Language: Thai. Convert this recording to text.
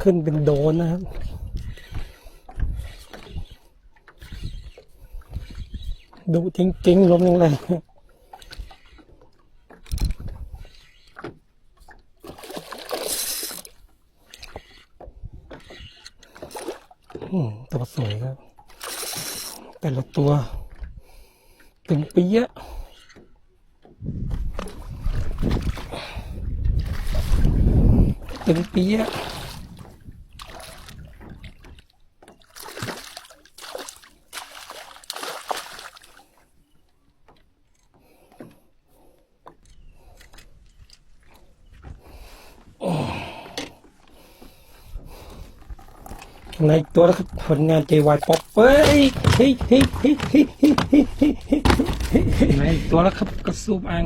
ขึ้นเป็นโดนนะครับดูจริงๆลมแรงตัวสวยครับแต่ละตัวตึงเปี้ยตึงเปี้ยในตัวแล้วผลงาน JY Pop เฮ้ยในตัวแล้วครับกระสูบอ่าง